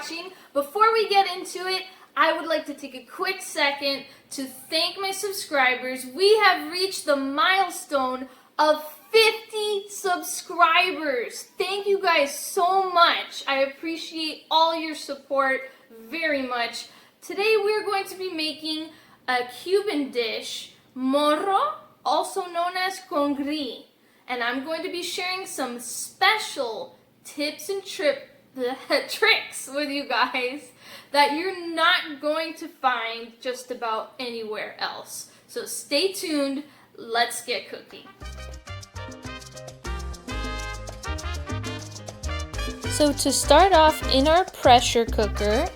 watching. Before we get into it, I would like to take a quick second to thank my subscribers. We have reached the milestone of 50 subscribers. Thank you guys so much. I appreciate all your support very much. Today we're going to be making a Cuban dish, Morro, also known as Congri. And I'm going to be sharing some special tips and tricks with you guys that you're not going to find just about anywhere else. So stay tuned. Let's get cooking. So to start off in our pressure cooker,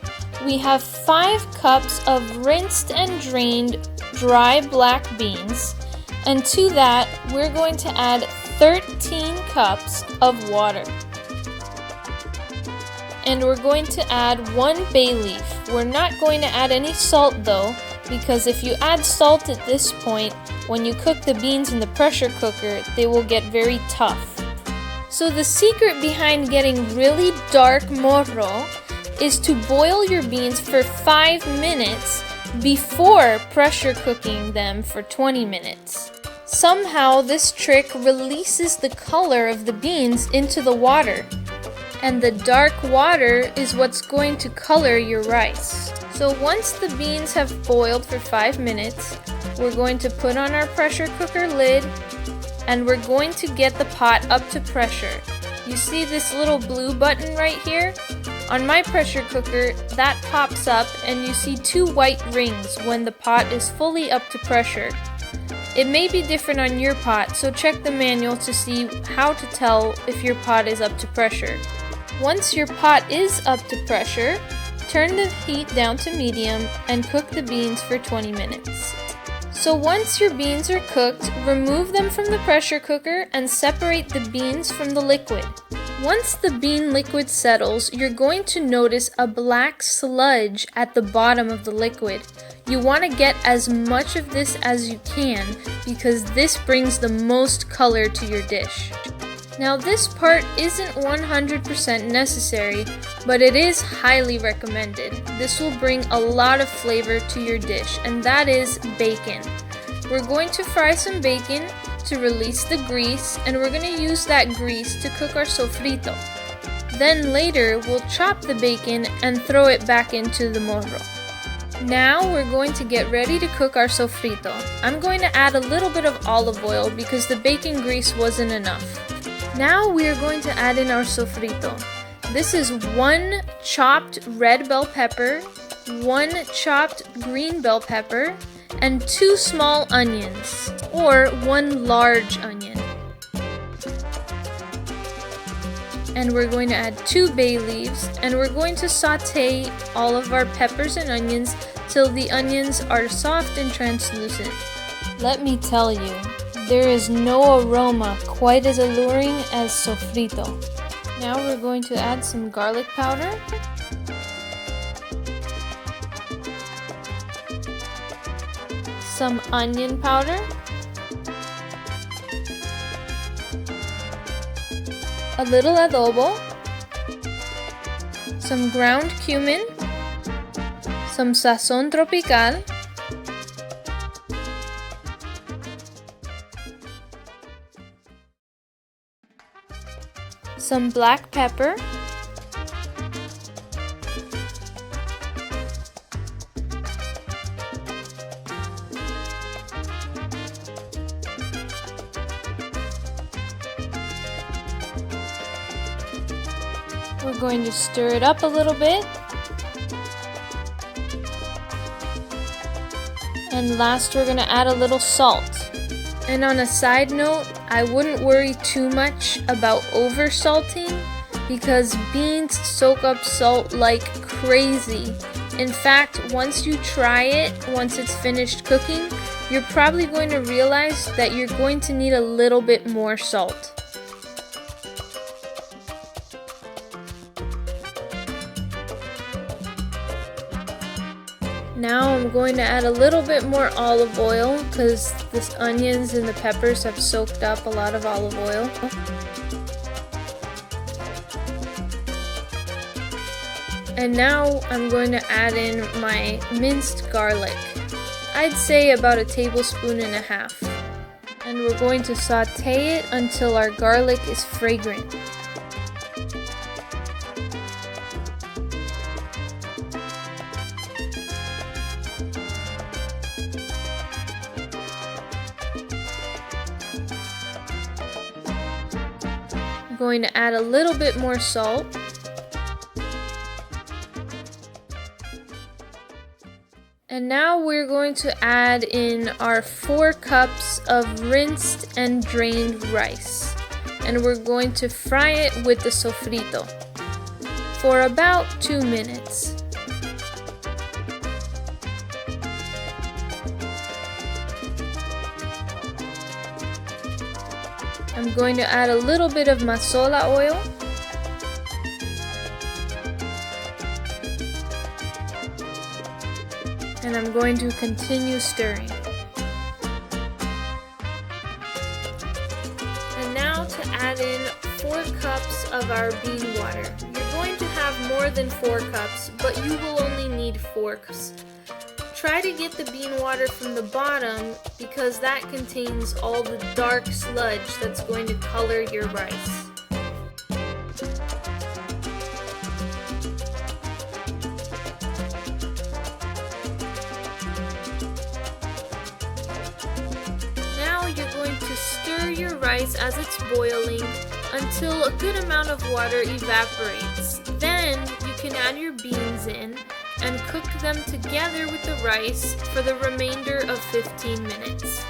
we have 5 cups of rinsed and drained dry black beans, and to that we're going to add 13 cups of water. And we're going to add 1 bay leaf. We're not going to add any salt though, because if you add salt at this point, when you cook the beans in the pressure cooker, they will get very tough. So the secret behind getting really dark morro is to boil your beans for 5 minutes before pressure cooking them for 20 minutes. Somehow this trick releases the color of the beans into the water, and the dark water is what's going to color your rice. So once the beans have boiled for 5 minutes, we're going to put on our pressure cooker lid, and we're going to get the pot up to pressure. You see this little blue button right here? On my pressure cooker, that pops up and you see 2 white rings when the pot is fully up to pressure. It may be different on your pot, so check the manual to see how to tell if your pot is up to pressure. Once your pot is up to pressure, turn the heat down to medium and cook the beans for 20 minutes. So once your beans are cooked, remove them from the pressure cooker and separate the beans from the liquid. Once the bean liquid settles, you're going to notice a black sludge at the bottom of the liquid. You want to get as much of this as you can because this brings the most color to your dish. Now this part isn't 100% necessary, but it is highly recommended. This will bring a lot of flavor to your dish, and that is bacon. We're going to fry some bacon to release the grease, and we're going to use that grease to cook our sofrito. Then later we'll chop the bacon and throw it back into the morro. Now we're going to get ready to cook our sofrito. I'm going to add a little bit of olive oil because the bacon grease wasn't enough. Now we are going to add in our sofrito. This is 1 chopped red bell pepper, 1 chopped green bell pepper, and 2 small onions, or 1 large onion. And we're going to add 2 bay leaves, and we're going to saute all of our peppers and onions till the onions are soft and translucent. Let me tell you, there is no aroma quite as alluring as sofrito. Now we're going to add some garlic powder, some onion powder, a little adobo, some ground cumin, some sazón tropical, some black pepper, we're going to stir it up a little bit, and last we're going to add a little salt. And on a side note, I wouldn't worry too much about over salting because beans soak up salt like crazy. In fact, once you try it, once it's finished cooking, you're probably going to realize that you're going to need a little bit more salt. Now I'm going to add a little bit more olive oil because the onions and the peppers have soaked up a lot of olive oil. And now I'm going to add in my minced garlic. I'd say about 1.5 tablespoons. And we're going to saute it until our garlic is fragrant. I'm going to add a little bit more salt. And now we're going to add in our 4 cups of rinsed and drained rice. And we're going to fry it with the sofrito for about 2 minutes. I'm going to add a little bit of mazola oil. And I'm going to continue stirring. And now to add in 4 cups of our bean water. You're going to have more than 4 cups, but you will only need 4 cups. Try to get the bean water from the bottom because that contains all the dark sludge that's going to color your rice. You're going to stir your rice as it's boiling until a good amount of water evaporates. Then you can add your beans in and cook them together with the rice for the remainder of 15 minutes.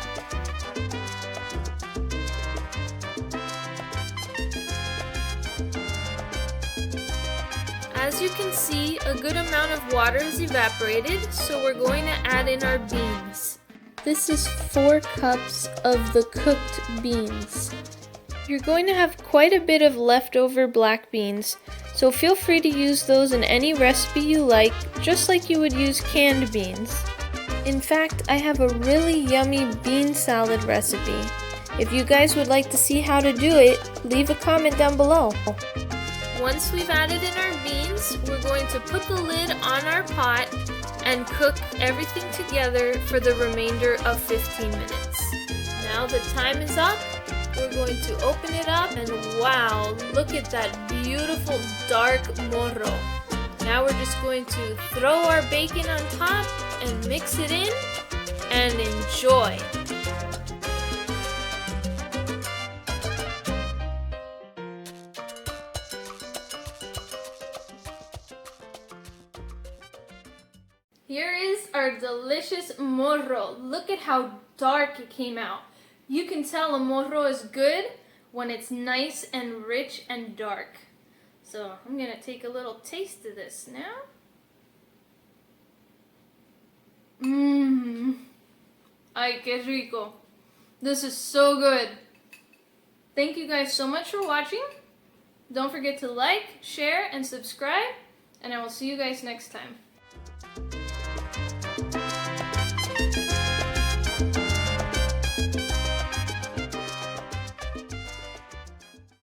As you can see, a good amount of water is evaporated, so we're going to add in our beans. This is 4 cups of the cooked beans. You're going to have quite a bit of leftover black beans, so feel free to use those in any recipe you like, just like you would use canned beans. In fact, I have a really yummy bean salad recipe. If you guys would like to see how to do it, leave a comment down below. Once we've added in our beans, we're going to put the lid on our pot and cook everything together for the remainder of 15 minutes. Now the time is up. We're going to open it up and wow, look at that beautiful dark morro. Now we're just going to throw our bacon on top and mix it in and enjoy. Here is our delicious morro. Look at how dark it came out. You can tell a morro is good when it's nice and rich and dark. So I'm gonna take a little taste of this now. Ay, qué rico. This is so good. Thank you guys so much for watching. Don't forget to like, share, and subscribe, and I will see you guys next time.